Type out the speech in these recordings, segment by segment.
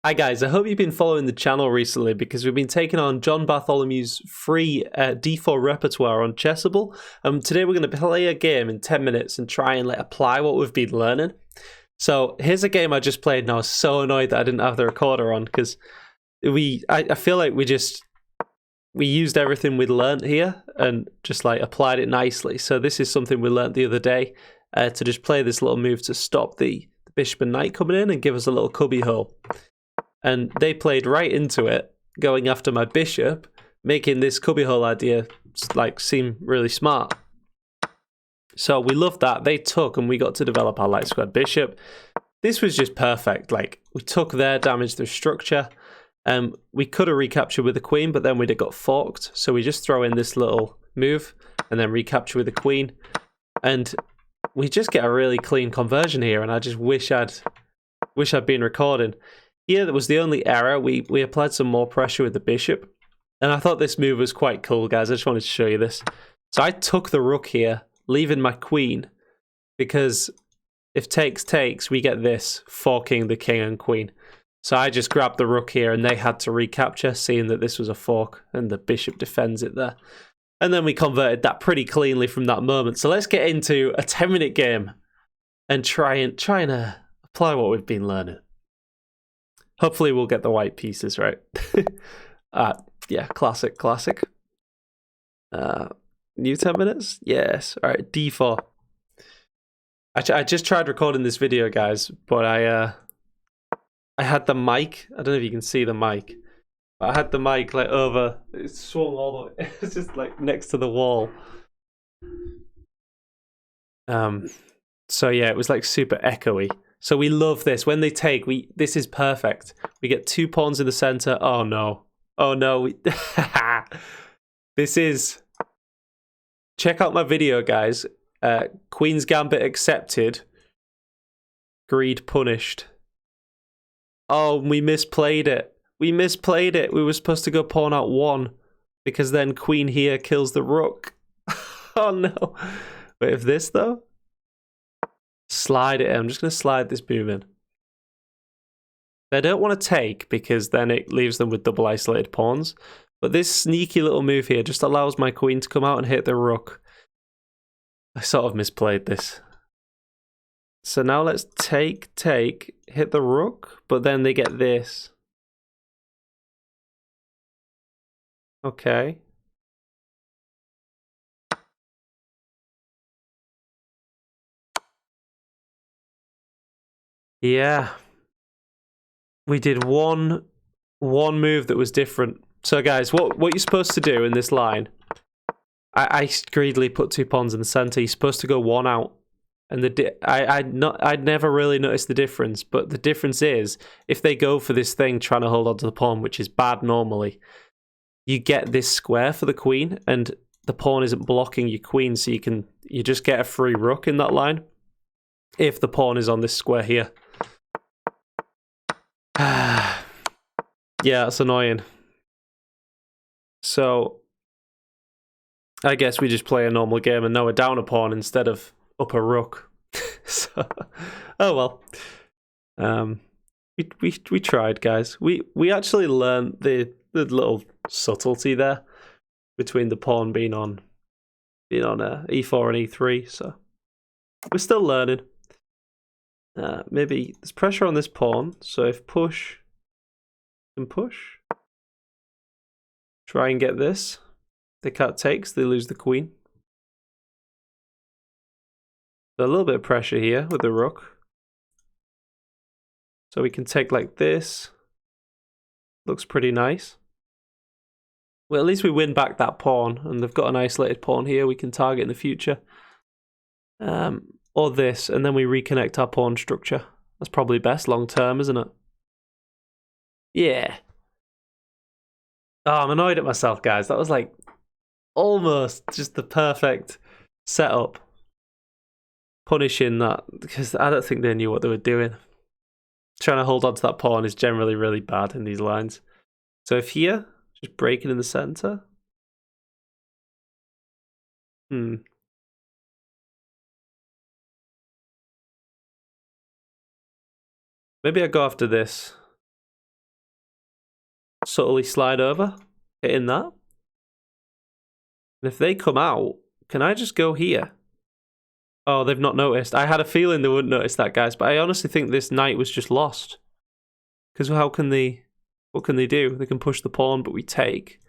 Hi guys, I hope you've been following the channel recently because we've been taking on John Bartholomew's free D4 repertoire on Chessable. Today we're going to play a game in 10 minutes and try and apply what we've been learning. So here's a game I just played and I was so annoyed that I didn't have the recorder on because I feel like we used everything we'd learned here and just applied it nicely. So this is something we learned the other day to just play this little move to stop the bishop and knight coming in and give us a little cubby hole. And they played right into it, going after my bishop, making this cubbyhole idea seem really smart. So we loved that. They took, and we got to develop our light squared bishop. This was just perfect. We took their damage through structure. We could have recaptured with the queen, but then we'd have got forked. So we just throw in this little move, and then recapture with the queen. And we just get a really clean conversion here, and I just wish I'd been recording. Here, that was the only error. We applied some more pressure with the bishop. And I thought this move was quite cool, guys. I just wanted to show you this. So I took the rook here, leaving my queen. Because if takes takes, we get this, forking the king and queen. So I just grabbed the rook here, and they had to recapture, seeing that this was a fork, and the bishop defends it there. And then we converted that pretty cleanly from that moment. So let's get into a 10-minute game and try and apply what we've been learning. Hopefully we'll get the white pieces right. Yeah, classic. New 10 minutes? Yes. All right, D4. I just tried recording this video, guys, but I had the mic. I don't know if you can see the mic. But I had the mic over. It swung all the way. It's just next to the wall. So yeah, it was super echoey. So we love this. When they take, this is perfect. We get 2 pawns in the center. Oh no. Oh no. This is... Check out my video, guys. Queen's Gambit accepted. Greed punished. Oh, we misplayed it. We were supposed to go pawn out 1. Because then queen here kills the rook. Oh no. Wait, if this though? Slide it in. I'm just going to slide this move in. They don't want to take because then it leaves them with double isolated pawns. But this sneaky little move here just allows my queen to come out and hit the rook. I sort of misplayed this. So now let's take, hit the rook, but then they get this. Okay. Yeah. We did one move that was different. So guys, what you're supposed to do in this line, I greedily put 2 pawns in the center. You're supposed to go 1 out. And I'd never really noticed the difference, but the difference is if they go for this thing trying to hold on to the pawn, which is bad normally, you get this square for the queen, and the pawn isn't blocking your queen, so you just get a free rook in that line if the pawn is on this square here. Yeah, it's annoying. So I guess we just play a normal game, and now we're down a pawn instead of up a rook. So, oh well. We tried, guys. We actually learned the little subtlety there between the pawn being on e4 and e3. So we're still learning. Maybe there's pressure on this pawn, so if push and push, try and get this. The cat takes, they lose the queen. So a little bit of pressure here with the rook. So we can take like this. Looks pretty nice. Well, at least we win back that pawn, and they've got an isolated pawn here we can target in the future. Or this, and then we reconnect our pawn structure. That's probably best long term, isn't it? Yeah. Oh, I'm annoyed at myself, guys. That was almost just the perfect setup. Punishing that, because I don't think they knew what they were doing. Trying to hold on to that pawn is generally really bad in these lines. So if here, just breaking in the center. Maybe I go after this. subtly slide over, hitting that. And if they come out, can I just go here? Oh, they've not noticed. I had a feeling they wouldn't notice that, guys, but I honestly think this knight was just lost. Because how can they... What can they do? They can push the pawn, but we take.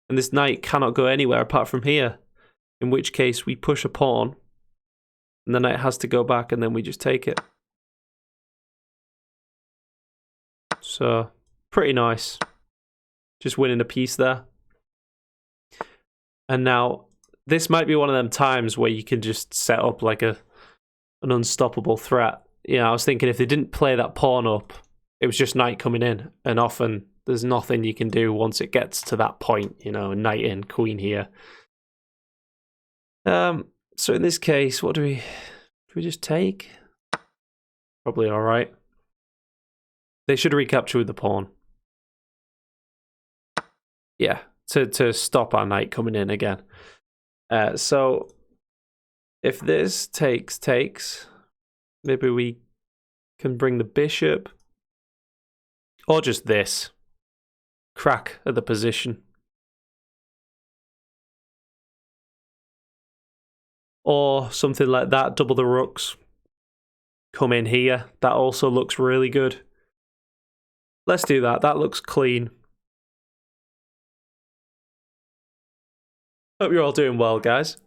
And this knight cannot go anywhere apart from here. In which case, we push a pawn. And the knight has to go back, and then we just take it. So, pretty nice. Just winning a piece there. And now, this might be one of them times where you can just set up like an unstoppable threat. You know, I was thinking if they didn't play that pawn up, it was just knight coming in. And often, there's nothing you can do once it gets to that point. You know, knight in, queen here. So in this case, what do we just take? Probably all right. They should recapture with the pawn. Yeah, to stop our knight coming in again. So if this takes, maybe we can bring the bishop. Or just this. Crack at the position. Or something like that, double the rooks. Come in here. That also looks really good. Let's do that. That looks clean. Hope you're all doing well, guys.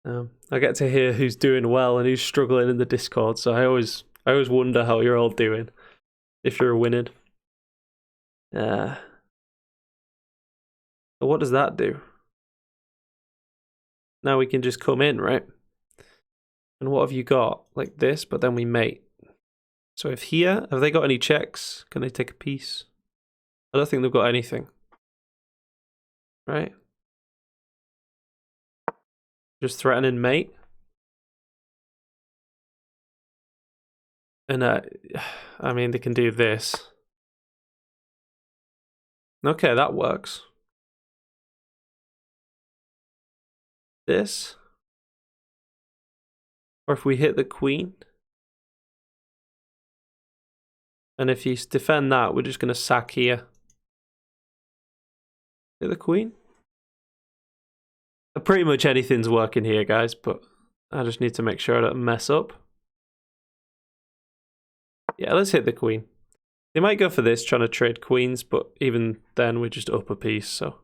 I get to hear who's doing well and who's struggling in the Discord, so I always wonder how you're all doing. If you're winning. So what does that do? Now we can just come in, right? And what have you got? Like this, but then we mate. So if here, have they got any checks? Can they take a piece? I don't think they've got anything. Right? Just threatening mate. And I mean, they can do this. Okay, that works. This. Or if we hit the queen. And if you defend that, we're just going to sack here. Hit the queen. Pretty much anything's working here, guys, but I just need to make sure I don't mess up. Yeah, let's hit the queen. They might go for this, trying to trade queens, but even then we're just up a piece, so.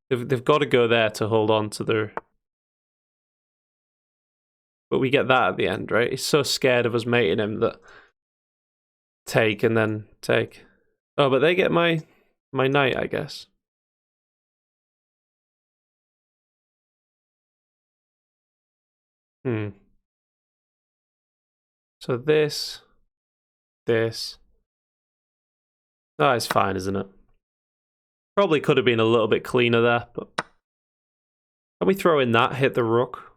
They've got to go there to hold on to their... But we get that at the end, right? He's so scared of us mating him that... Take and then take. Oh, but they get my knight, I guess. So this. Oh, it's fine, isn't it? Probably could have been a little bit cleaner there, but... Can we throw in that, hit the rook?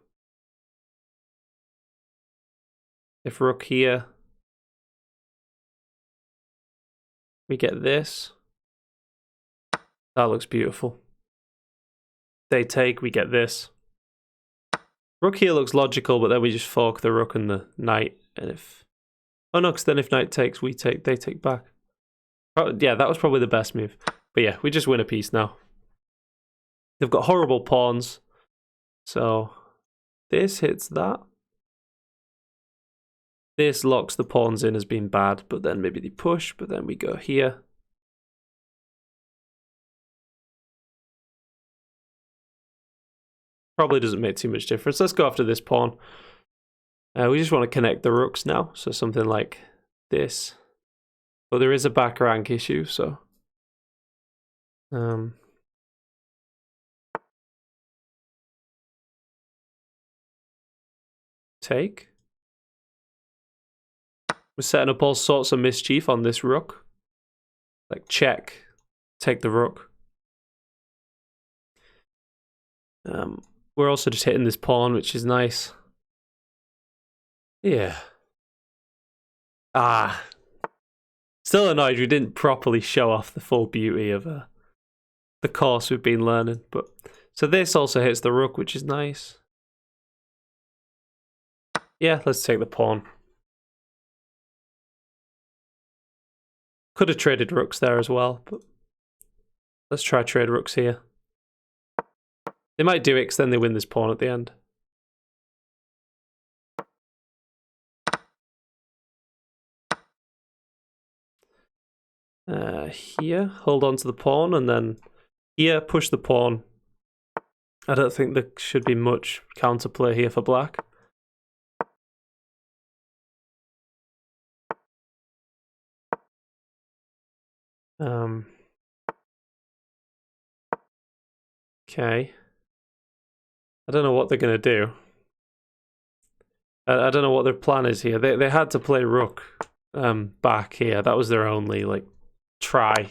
If rook here... We get this. That looks beautiful. They take, we get this. Rook here looks logical, but then we just fork the rook and the knight. And if... Oh no, because then if knight takes, we take, they take back. Oh, yeah, that was probably the best move. But yeah, we just win a piece now. They've got horrible pawns. So this hits that. This locks the pawns in as being bad, but then maybe they push, but then we go here. Probably doesn't make too much difference. Let's go after this pawn. We just want to connect the rooks now, so something like this. But there is a back rank issue, so... Take. We're setting up all sorts of mischief on this rook. Like check, take the rook. We're also just hitting this pawn, which is nice. Yeah. Ah. Still annoyed we didn't properly show off the full beauty of the course we've been learning. But so this also hits the rook, which is nice. Yeah, let's take the pawn. Could have traded rooks there as well, but let's try trade rooks here. They might do it because then they win this pawn at the end. Here, hold on to the pawn, and then here, push the pawn. I don't think there should be much counterplay here for black. Okay. I don't know what they're going to do. I don't know what their plan is here. They had to play rook back here. That was their only, like, try.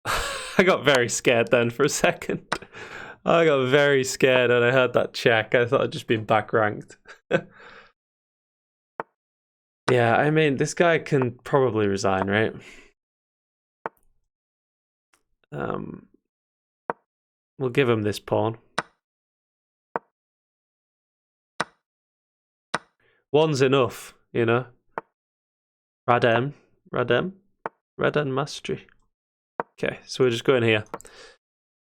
I got very scared then for a second. I got very scared when I heard that check. I thought I'd just been back ranked. Yeah, I mean, this guy can probably resign, right? We'll give him this pawn. One's enough, you know. Radem mastery. Okay, so we're just going here.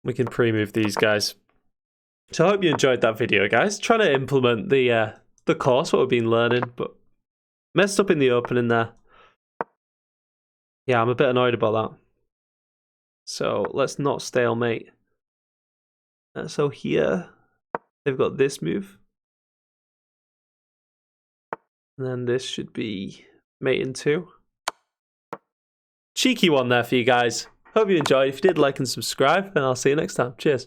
We can pre-move these guys. So I hope you enjoyed that video, guys. Trying to implement the course, what we've been learning, but messed up in the opening there. Yeah, I'm a bit annoyed about that. So let's not stalemate. So here, they've got this move. And then this should be mate in 2. Cheeky one there for you guys. Hope you enjoyed. If you did, like and subscribe, and I'll see you next time. Cheers.